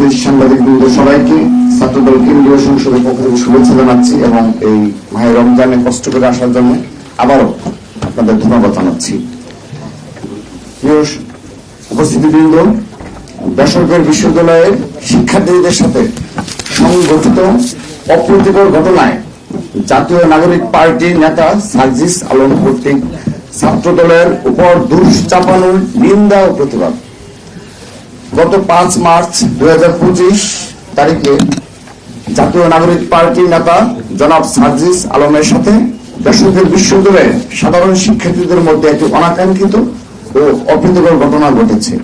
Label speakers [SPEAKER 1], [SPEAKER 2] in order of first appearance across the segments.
[SPEAKER 1] উপস্থিত সাংবাদিক বৃন্দ সবাইকে ছাত্রদল কেন্দ্রীয় সংসদের পক্ষ থেকে শুভেচ্ছা জানাচ্ছি এবং এই মাহে রমজানে কষ্ট করে আসার জন্য আবারও আপনাদের ধন্যবাদ জানাচ্ছি। উপস্থিতিবৃন্দ, বেসরকারি বিশ্ববিদ্যালয়ের শিক্ষার্থীদের সাথে সংগঠিত অপ্রীতিকর ঘটনায় জাতীয় নাগরিক পার্টির নেতা সার্জিস আলম কর্তৃক ছাত্রদলের উপর দোষ চাপানোর নিন্দা ও প্রতিবাদ। গত 5 মার্চ 2025 তারিখে জাতীয় নাগরিক পার্টির নেতা জনাব সার্জিস আলমের সাথে বেসরকারি বিশ্ববিদ্যালয়ের সাধারণ শিক্ষার্থীদের মধ্যে একটি অনাকাঙ্ক্ষিত ও অপ্রীতিকর ঘটনা ঘটেছে।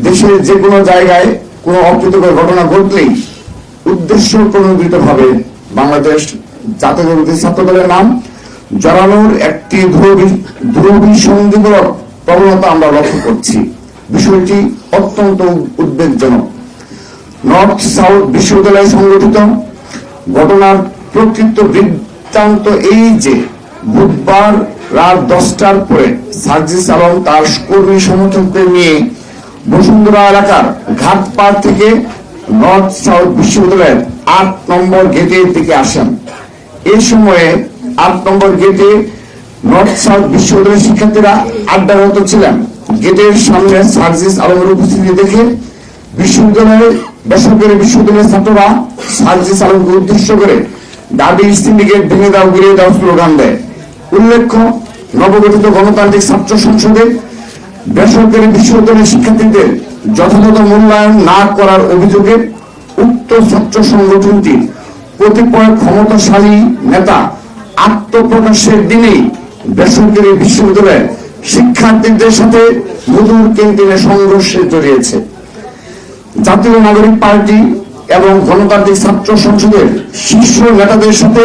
[SPEAKER 1] দেশের যে কোনো জায়গায় কোনো অপ্রীতিকর ঘটনা ঘটলেই উদ্দেশ্য প্রণোদিতভাবে বাংলাদেশ জাতীয়তাবাদী ছাত্রদলের নাম জড়ানোর একটি দুরভিসন্ধিমূলক প্রবণতা আমরা লক্ষ্য করছি। বিষয়টি অত্যন্ত উদ্বেগজনক। নর্থ সাউথ বিশ্ববিদ্যালয়ে সংঘটিত ঘটনার প্রকৃত বৃত্তান্ত এই যে বুধবার রাত 10টার পরে সার্জিস আলম তার কর্মী সমর্থকদের নিয়ে বসুন্ধরা এলাকার ঘাটপাড় থেকে নর্থ সাউথ বিশ্ববিদ্যালয়ের 8 নম্বর গেটের দিকে আসেন। এই সময়ে 8 নম্বর গেটে নর্থ সাউথ বিশ্ববিদ্যালয়ের শিক্ষার্থীরা আড্ডারত ছিলেন। গেটের সামনে সার্জিস আলমের উপস্থিতি দেখে বেসরকারি বিশ্ববিদ্যালয়ের ছাত্ররা সার্জিস আলমকে উদ্দেশ্য করে দাবি সিন্ডিকেট ভেঙে দাও, গিরিয়ে দাও স্লোগান দেয়। উল্লেখ্য, নবগঠিত গণতান্ত্রিক ছাত্র সংসদে বেসরকারি বিশ্ববিদ্যালয়ের শিক্ষার্থীদের যথাযথ মূল্যায়ন না করার অভিযোগে উক্ত ছাত্র সংগঠনটি কতিপয় ক্ষমতাশালী নেতা আত্মপ্রকাশের দিনেই বেসরকারি বিশ্ববিদ্যালয়ের শিক্ষার্থীদের সাথে মধুর ক্যান্টিনে সংঘর্ষে জড়িয়েছে। জাতীয় নাগরিক পার্টি এবং গণতান্ত্রিক ছাত্র সংসদের শীর্ষ নেতাদের সাথে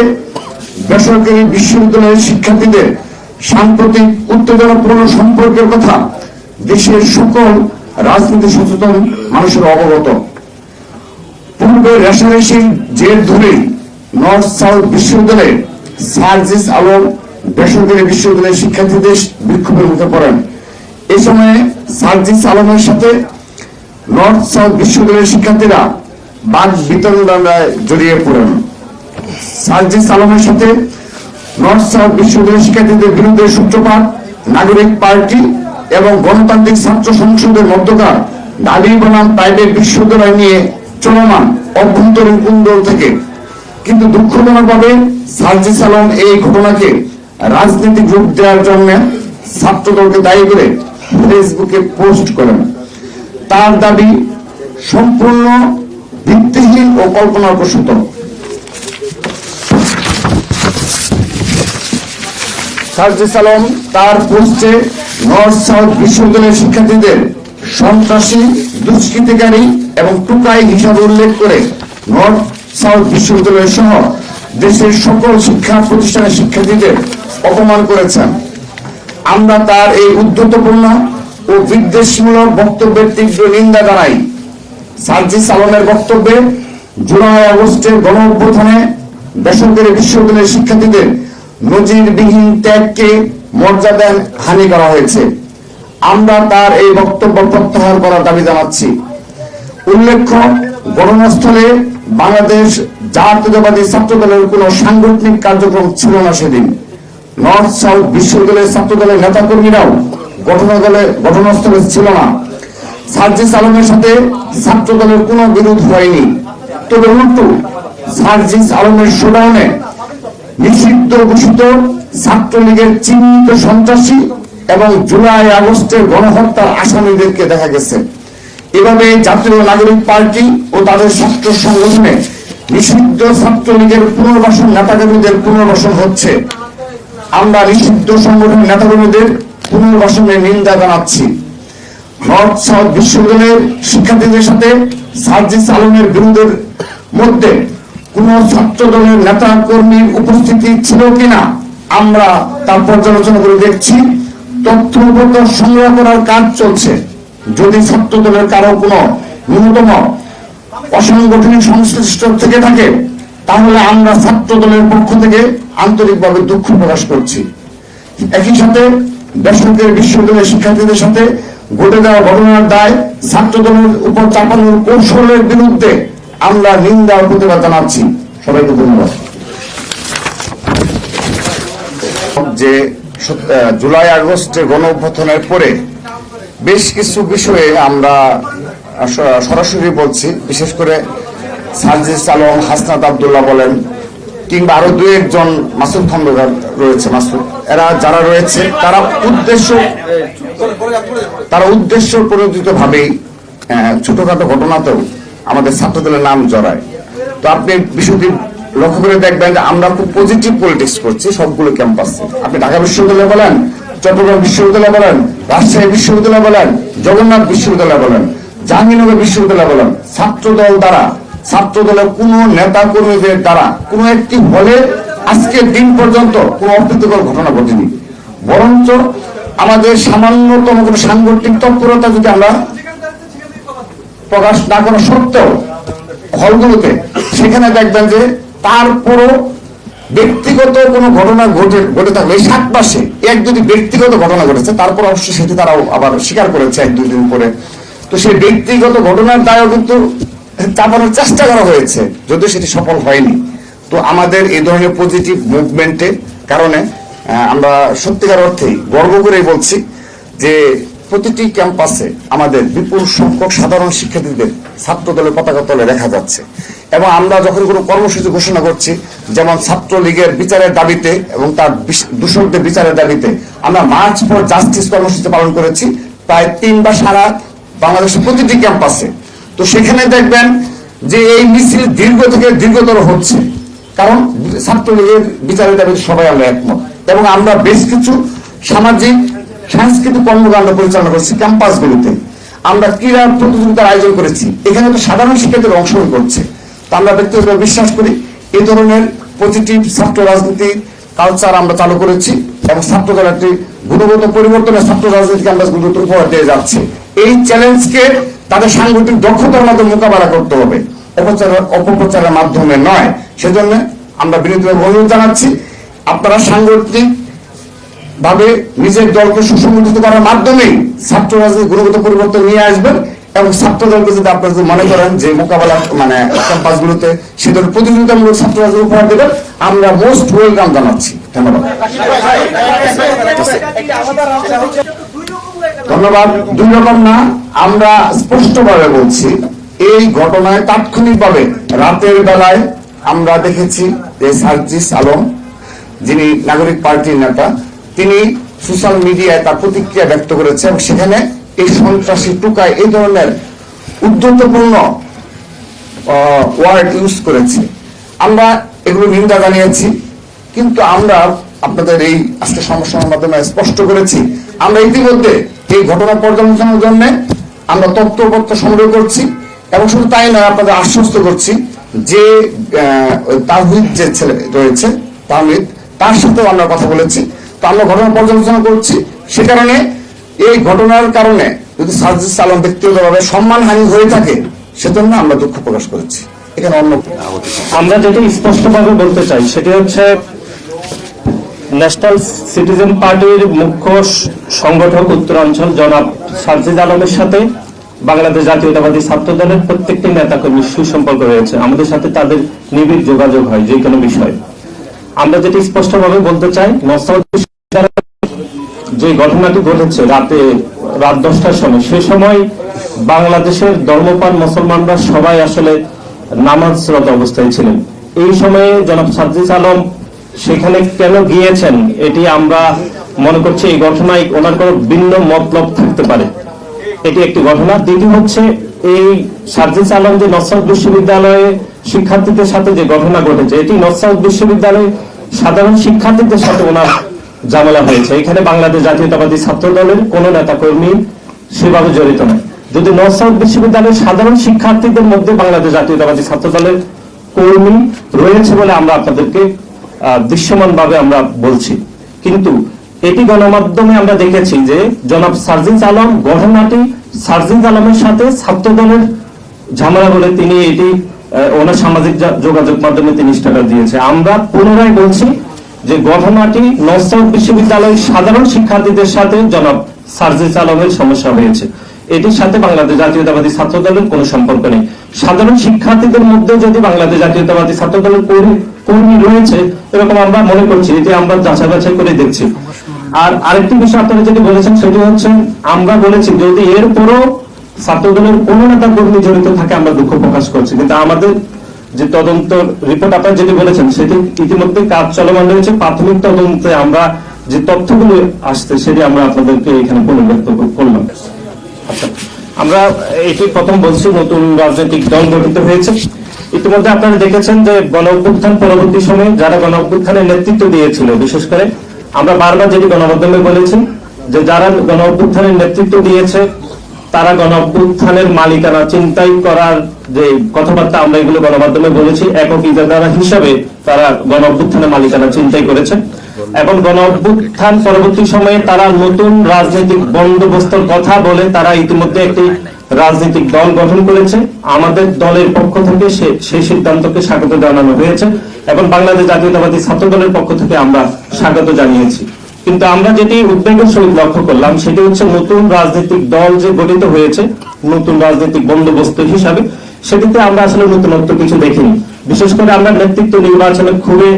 [SPEAKER 1] বেসরকারি বিশ্ববিদ্যালয়ের শিক্ষার্থীদের সাম্প্রতিক উত্তেজনাপূর্ণ সম্পর্কের কথা দেশের সকল রাজনীতি সচেতন মানুষের অবগত। পূর্বে রেশারেশির জের ধরেই নর্থ সাউথ বিশ্ববিদ্যালয়ে সার্জিস আলম বেসরকারি বিশ্ববিদ্যালয়ের শিক্ষার্থীদের বিক্ষোভের মুখে পড়েন। এই সময়ে সার্জিস আলমের সাথে নর্থ সাউথ বিশ্ববিদ্যালয়ের শিক্ষার্থীরা বাক বিতণ্ডায় জড়িয়ে পড়েন। সার্জিস আলমের সাথে নর্থ সাউথ বিশ্ববিদ্যালয়ের শিক্ষার্থীদের বিরুদ্ধে সূত্রপাত নাগরিক পার্টি এবং গণতান্ত্রিক ছাত্র সংসদের মধ্যকার দাবি বনাম প্রাইভেট বিশ্ববিদ্যালয় নিয়ে চলমান অভ্যন্তরীণ কুন্দল থেকে। কিন্তু দুঃখজনকভাবে সার্জিস আলম এই ঘটনাকে রাজনৈতিক রূপ দেওয়ার জন্য ছাত্রদলকে দায়ী করে ফেসবুকে পোস্ট করেন। তার দাবি সম্পূর্ণ ভিত্তিহীন ও কল্পনাপ্রসূত। সার্জিস আলম তার পোস্টে নর্থ সাউথ বিশ্ববিদ্যালয়ের শিক্ষার্থীদের সন্ত্রাসী, দুষ্কৃতিকারী এবং টুকাই হিসাবে উল্লেখ করে নর্থ সাউথ বিশ্ববিদ্যালয় সহ দেশের সকল শিক্ষা প্রতিষ্ঠানের শিক্ষার্থীদের অপমান করেছেন। আমরা তার এই উদ্ধতপূর্ণ ও বিদ্বেষমূলক বক্তব্যের তীব্র নিন্দা জানাই। সার্জিস আলমের বক্তব্যে জুলাই আগস্টের গণঅভ্যুত্থানে বেসরকারি বিশ্ববিদ্যালয়ের শিক্ষার্থীদের নজিরবিহীন ত্যাগকে মর্যাদা হানি করা হয়েছে। আমরা তার এই বক্তব্য প্রত্যাহার করার দাবি জানাচ্ছি। উল্লেখ্য, ঘটনাস্থলে বাংলাদেশ জাতীয়তাবাদী ছাত্রদলের কোন সাংগঠনিক কার্যক্রম ছিল না সেদিন। নর্থ সাউথ বিশ্ববিদ্যালয়ের ছাত্রদলের নেতাকর্মীরাও ঘটনাস্থলে ছিল না। সার্জিস আলমের সাথে ছাত্রদলের কোনো বিরোধ হয়নি। তবে উল্টো সার্জিস আলমের শোডাউনে নিষিদ্ধ ঘোষিত ছাত্রলীগের চিহ্নিত সন্ত্রাসী এবং জুলাই আগস্টের গণহত্যার আসামিদেরকে দেখা গেছে। এভাবে জাতীয় নাগরিক পার্টি ও তাদের ছাত্র সংগঠনে নিষিদ্ধ ছাত্রলীগের পুনর্বাসন নেতাকর্মীদের পুনর্বাসন হচ্ছে। আমরা নিষিদ্ধ সংগঠনের নেতাকর্মীদের পুনর্বাসনের নিন্দা জানাচ্ছি। নর্থ সাউথ বিশ্ববিদ্যালয়ের শিক্ষার্থীদের সাথে সার্জিস আলমের বিরোধের মধ্যে কোন ছাত্র দলের নেতা কর্মীর উপস্থিতি ছিল কিনা আমরা তার পর্যালোচনা করে দেখছি। তথ্য সংগ্রহ করার কাজ চলছে। যদি ছাত্র দলের কারো কোনো ন্যূনতম অসাংগঠনিক সংশ্লিষ্ট থেকে থাকে তাহলে আমরা ছাত্র দলের পক্ষ থেকে আন্তরিকভাবে দুঃখ প্রকাশ করছি। একই সাথে বেসরকারি বিশ্ববিদ্যালয়ের শিক্ষার্থীদের সাথে ঘটে যাওয়া ঘটনার দায় ছাত্রদলের উপর চাপানোর কৌশলের বিরুদ্ধে আমরা নিন্দা ও প্রতিবাদ জানাচ্ছি। সবাইকে ধন্যবাদ। যে জুলাই আগস্টে গণ অভ্যুত্থানের পরে বেশ কিছু বিষয়ে আমরা সরাসরি বলছি, বিশেষ করে সার্জিস আলম, হাসনাত আব্দুল্লাহ বলেন, কিংবা আরো দুই একজন, মাসুদ খন্দকার রয়েছে, মাসুদ, এরা যারা রয়েছে তারা উদ্দেশ্য প্রণোদিত ভাবেই ছোটখাটো ঘটনাতেও আমাদের ছাত্রদলের নাম জড়ায়। তো আপনি বিষয়টি লক্ষ্য করে দেখবেন যে আমরা খুব পজিটিভ পলিটিক্স করছি সবগুলো ক্যাম্পাসে। আপনি ঢাকা বিশ্ববিদ্যালয় বলেন, চট্টগ্রাম বিশ্ববিদ্যালয় বলেন, রাজশাহী বিশ্ববিদ্যালয় বলেন, জগন্নাথ বিশ্ববিদ্যালয় বলেন, জাহাঙ্গীরনগর বিশ্ববিদ্যালয় বলেন, ছাত্রদল দ্বারা, ছাত্রদলের কোন নেতা কর্মীদের দ্বারা কোন একটি হলে আজকের দিন পর্যন্ত কোন অপ্রীতিকর ঘটনা ঘটেনি। বরঞ্চ আমাদের সামান্যতম কোন সাংগঠনিক তৎপরতা যদি আমরা প্রকাশ না করা সত্ত্বেও হলগুলোতে, সেখানে দেখবেন যে তারপরও ব্যক্তিগত কোনো ঘটনা ঘটে থাকলে এই 7 মাসে এক দুটি ব্যক্তিগত ঘটনা ঘটেছে, তারপর অবশ্যই সেটি তারাও আবার স্বীকার করেছে 1-2 দিন পরে। তো সেই ব্যক্তিগত ঘটনার দায়ও কিন্তু চাপানোর চেষ্টা করা হয়েছে, যদিও সেটি সফল হয়নি। তো আমাদের এই ধরনের পজিটিভ মুভমেন্টের কারণে আমরা সত্যিকার অর্থেই গর্ব করেই বলছি যে প্রতিটি ক্যাম্পাসে আমাদের বিপুল সংখ্যক সাধারণ শিক্ষার্থীদের ছাত্রদলের পতাকা তলে দেখা যাচ্ছে। এবং আমরা যখন কোনো কর্মসূচি ঘোষণা করছি, যেমন ছাত্রলীগের বিচারের দাবিতে এবং তার দূষকদের বিচারের দাবিতে আমরা মার্চ ফর জাস্টিস কর্মসূচি পালন করেছি প্রায় 3 বা সারা বাংলাদেশের প্রতিটি ক্যাম্পাসে। তো সেখানে দেখবেন যে এই মিছিল দীর্ঘ থেকে দীর্ঘতর হচ্ছে, কারণ ছাত্রলীগের বিচারের দাবিতে সবাই আমরা একমত। এবং আমরা বেশ কিছু সামাজিক সাংস্কৃতিক কর্মকাণ্ড পরিচালনা করছি ক্যাম্পাসগুলিতে। আমরা ক্রীড়া প্রতিযোগিতার আয়োজন করেছি, এখানে তো সাধারণ শিক্ষার্থীরা অংশগ্রহণ করছে। তো আমরা ব্যক্তিগতভাবে বিশ্বাস করি এই ধরনের পজিটিভ ছাত্র রাজনীতি কালচার আমরা চালু করেছি এবং ছাত্রদল একটি গুণগত পরিবর্তনের ছাত্র রাজনীতি ক্যাম্পাসগুলোতে উপহার দিয়ে যাচ্ছে। এই চ্যালেঞ্জকে তাদের সাংগঠনিক দক্ষতার মাধ্যমে মোকাবেলা করতে হবে, অপপ্রচারের মাধ্যমে নয়। সেজন্য আমরা বিনীতভাবে অনুরোধ জানাচ্ছি, আপনারা সাংগঠনিক ভাবে নিজের দলকে সুসংগঠিত করার মাধ্যমেই ছাত্র রাজনীতি গুণগত পরিবর্তন নিয়ে আসবেন। এবং ছাত্র দলকে যদি আপনারা যদি মনে করেন যে মোকাবেলা ক্যাম্পাসগুলোতে সে ধরনের প্রতিযোগিতামূলক ছাত্র রাজনীতি উপহার দেবেন, আমরা মোস্ট ওয়েলকাম জানাচ্ছি। ধন্যবাদ। ধন্যবাদ। 2 রকম না, আমরা স্পষ্টভাবে বলছি এই ঘটনায় তাৎক্ষণিকভাবে রাতের বেলায় আমরা দেখেছি যে সার্জিস আলম, যিনি নাগরিক পার্টির নেতা, তিনি সোশ্যাল মিডিয়ায় তার প্রতিক্রিয়া ব্যক্ত করেছে এবং সেখানে এই সন্ত্রাসী টুকায় এই ধরনের উদ্ধতপূর্ণ ওয়ার্ড ইউজ করেছে। আমরা এগুলো নিন্দা জানিয়েছি, কিন্তু আমরা আপনাদের এই আজকে সংবাদের মাধ্যমে স্পষ্ট করেছি আমরা ইতিমধ্যে এই ঘটনা পর্যালোচনার জন্য আমরা তথ্যপত্র সংগ্রহ করছি। এবং শুধু তাই নয়, আপনাদের আশ্বস্ত করছি যে তাহিদ যে ছেলে রয়েছে, তাহিদ, তার সাথেও আমরা কথা বলেছি। তো আমরা ঘটনা পর্যালোচনা করছি। সে কারণে এই ঘটনার কারণে যদি সার্জিস আলম ব্যক্তিগতভাবে সম্মানহানি হয়ে থাকে, সেজন্য আমরা দুঃখ প্রকাশ করেছি। এখানে অন্য
[SPEAKER 2] আমরা যেটা স্পষ্টভাবে বলতে চাই সেটি হচ্ছে ন্যাশনাল সিটিজেন পার্টির মুখ্য সংগঠক উত্তরাঞ্চল জনাব সার্জিস আলমের সাথে বাংলাদেশ জাতীয়তাবাদী ছাত্র দলের প্রত্যেকটি নেতাকর্মীর সুসম্পর্ক রয়েছে। আমাদের সাথে তাদের নিবিড় যোগাযোগ হয় যে কোনো বিষয়ে। আমরা যেটা স্পষ্টভাবে বলতে চাই, যে ঘটনাটি ঘটেছে রাত 10টার সময়, সে সময় বাংলাদেশের ধর্মপ্রাণ মুসলমানরা সবাই আসলে নামাজরত অবস্থায় ছিলেন। এই সময়ে জনাব সার্জিস আলম সেখানে কেন গিয়েছেন, এটি আমরা মনে করছি এই ঘটনায় ওনার কোনো ভিন্ন মতলব থাকতে পারে। এটি একটি ঘটনা। দ্বিতীয় হচ্ছে, এই সার্জিস আলম যে নসরাত বিশ্ববিদ্যালয়ে শিক্ষার্থীদের সাথে যে ঘটনা ঘটেছে, এটি নসরাত বিশ্ববিদ্যালয়ে সাধারণ শিক্ষার্থীদের সাথে ওনার ঝামেলা হয়েছে। এখানে বাংলাদেশ জাতীয়তাবাদী ছাত্র দলের কোন নেতা কর্মী সেভাবে জড়িত নয়। যদি নসরাত বিশ্ববিদ্যালয়ের সাধারণ শিক্ষার্থীদের মধ্যে বাংলাদেশ জাতীয়তাবাদী ছাত্র দলের কর্মী রয়েছে বলে আমরা আপনাদেরকে দৃশ্যমান ভাবে আমরা বলছি। কিন্তু এটি গণমাধ্যমে আমরা দেখেছি যে জনাব সার্জিস আলম, ঘটনাটি সার্জিস আলমের সাথে ছাত্র দলের ঝামেলা বলে তিনি এটি ওনার সামাজিক যোগাযোগ মাধ্যমে তিনি স্ট্যাটাস দিয়েছে। আমরা পুনরায় বলছি যে ঘটনাটি নসরাত বিশ্ববিদ্যালয়ের সাধারণ শিক্ষার্থীদের সাথে জনাব সার্জিস আলমের সমস্যা হয়েছে, এটির সাথে বাংলাদেশ জাতীয়তাবাদী ছাত্র দলের কোনো সম্পর্ক নেই। সাধারণ শিক্ষার্থীদের মধ্যে যদি বাংলাদেশ জাতীয়তাবাদী ছাত্র দলের কর্মী রয়েছে এরকম আমরা মনে করছি, এটি আমরা যাচাই বাছাই করে দেখছি। আর আরেকটি বিষয় আপনারা যেটি বলেছেন সেটি হচ্ছে, আমরা বলেছি যদি এরপরও ছাত্র দলের কোনো নেতা কর্মী জড়িত থাকে আমরা দুঃখ প্রকাশ করছি, কিন্তু আমাদের যে তদন্ত রিপোর্ট আপনারা যেটি বলেছেন সেটি ইতিমধ্যে কাজ চলমান রয়েছে। প্রাথমিক তদন্তে আমরা যে তথ্যগুলো আসছে সেটি আমরা আপনাদেরকে এখানে পুনর্ব্যক্ত করলাম। আচ্ছা, আমরা এটি প্রথম বলছি, নতুন রাজনৈতিক দল গঠিত হয়েছে। ইতিমধ্যে আপনারা দেখেছেন যে গণ অভ্যুত্থান পরবর্তী সময়ে যারা গণ অভ্যুত্থানের নেতৃত্ব দিয়েছিল, বিশেষ করে আমরা বারবার যেটি গণমাধ্যমে বলেছি যে যারা গণ অভ্যুত্থানের নেতৃত্ব দিয়েছে তারা গণ অভ্যুত্থানের মালিকানা চিন্তাই করার যে কথাবার্তা আমরা এগুলো গণমাধ্যমে বলেছি, একক ইজারাদার হিসাবে তারা গণ অভ্যুত্থানের মালিকানা চিন্তাই করেছে। এবং গণ অভ্যুত্থান পরবর্তী সময়ে তারা নতুন রাজনৈতিক বন্দোবস্তের কথা বলে তারা ইতিমধ্যে একটি রাজনৈতিক দল গঠন করেছে। আমাদের দলের পক্ষ থেকে সেই সিদ্ধান্তকে স্বাগত জানানো হয়েছে এবং বাংলাদেশ জাতীয়তাবাদী ছাত্র দলের পক্ষ থেকে আমরা স্বাগত জানিয়েছি। কিন্তু আমরা যেটি উদ্বেগের সহিত লক্ষ্য করলাম সেটি হচ্ছে নতুন রাজনৈতিক দল যে গঠিত হয়েছে নতুন রাজনৈতিক বন্দোবস্ত হিসাবে, সেটিতে আমরা আসলে নতুনত্ব কিছু দেখিনি। বিশেষ করে আমরা নেতৃত্ব নির্বাচনে খুবই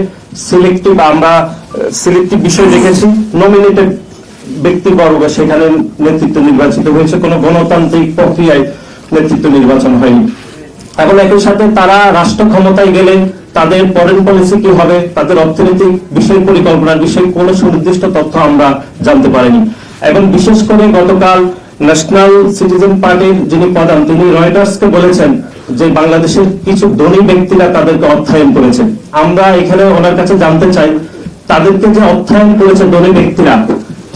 [SPEAKER 2] সিলেক্টিভ বিষয় দেখেছি। নমিনেটেড ব্যক্তিবর্গ সেখানে নেতৃত্ব নির্বাচিত হয়েছে, কোনো গণতান্ত্রিক প্রক্রিয়ায় নেতৃত্ব নির্বাচন হয়নি। এখন একই সাথে তারা রাষ্ট্র ক্ষমতায় গেলে তাদের ফরেন পলিসি কি হবে, তাদের অর্থনৈতিক বিষয় পরিকল্পনার বিষয়ে কোনো সুনির্দিষ্ট তথ্য আমরা জানতে পারিনি। এবং বিশেষ করে গতকাল ন্যাশনাল সিটিজেন পার্টির যিনি প্রধান তিনি রয়টার্সকে বলেছেন যে বাংলাদেশের কিছু ধনী ব্যক্তিরা তাদেরকে অর্থায়ন করেছে। আমরা এখানে ওনার কাছে জানতে চাই তাদেরকে যে অর্থায়ন করেছে ধনী ব্যক্তিরা,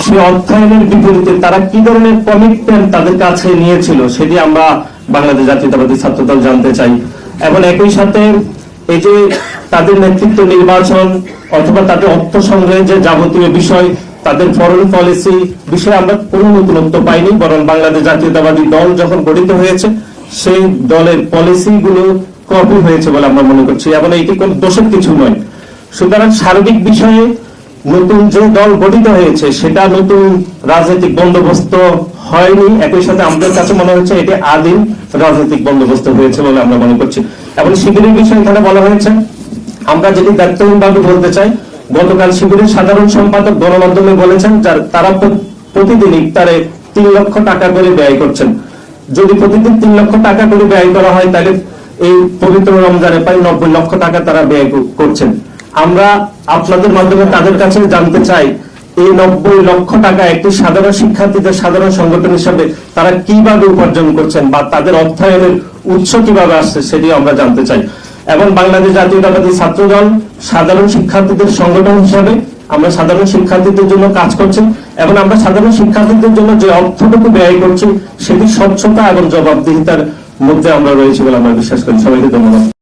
[SPEAKER 2] সেই অর্থায়নের বিপরীতে তারা কি ধরনের কমিটমেন্ট তাদের কাছে নিয়েছিল সেটি আমরা বাংলাদেশ জাতীয়তাবাদী ছাত্র দল জানতে চাই। এবং একই সাথে এই যে তাদের নেতৃত্ব নির্বাচন অথবা তাদের অর্থ সংগ্রহের যে যাবতীয় বিষয়, তাদের ফরেন পলিসি বিষয়ে আমরা কোনো নতুনত্ব পাইনি, বরং বাংলাদেশ জাতীয়তাবাদী দল যখন গঠিত হয়েছে সেই দলের পলিসি গুলো কপি হয়েছে বলে আমরা মনে করছি এবং এটি কোনো দোষের কিছু নয়। সুতরাং সার্বিক বিষয়ে নতুন যে দল গঠিত হয়েছে সেটা নতুন রাজনৈতিক বন্দোবস্ত হয়নি, একই সাথে আমাদের কাছে মনে হচ্ছে এটি আদিম রাজনৈতিক বন্দোবস্ত হয়েছে বলে আমরা মনে করছি। এবং শিবিরের বিষয়ে এখানে বলা হয়েছে, আমরা যেটি দায়িত্বহীনভাবে বলতে চাই, গতকাল শিবিরের সাধারণ সম্পাদক গণমাধ্যমে বলেছেন তারা প্রতিদিন ইফতারে 3 লক্ষ টাকা করে ব্যয় করছেন। যদি প্রতিদিন 3 লক্ষ টাকা করে ব্যয় করা হয় তাহলে এই পবিত্র রমজানে প্রায় 90 লক্ষ টাকা তারা ব্যয় করছেন। আমরা আপনাদের মাধ্যমে তাদের কাছে জানতে চাই এই 90 লক্ষ টাকা একটি সাধারণ শিক্ষার্থীদের সাধারণ সংগঠন হিসাবে তারা কিভাবে উপার্জন করছেন বা তাদের অর্থায়নের উৎস কিভাবে আসছে সেটি আমরা জানতে চাই। এবং বাংলাদেশ জাতীয়তাবাদী ছাত্র দল সাধারণ শিক্ষার্থীদের সংগঠন হিসাবে আমরা সাধারণ শিক্ষার্থীদের জন্য কাজ করছি এবং আমরা সাধারণ শিক্ষার্থীদের জন্য যে অর্থটুকু ব্যয় করছি সেটি স্বচ্ছতা এবং জবাবদিহিতার মধ্যে আমরা রয়েছি বলে আমরা বিশ্বাস করি। সবাইকে ধন্যবাদ।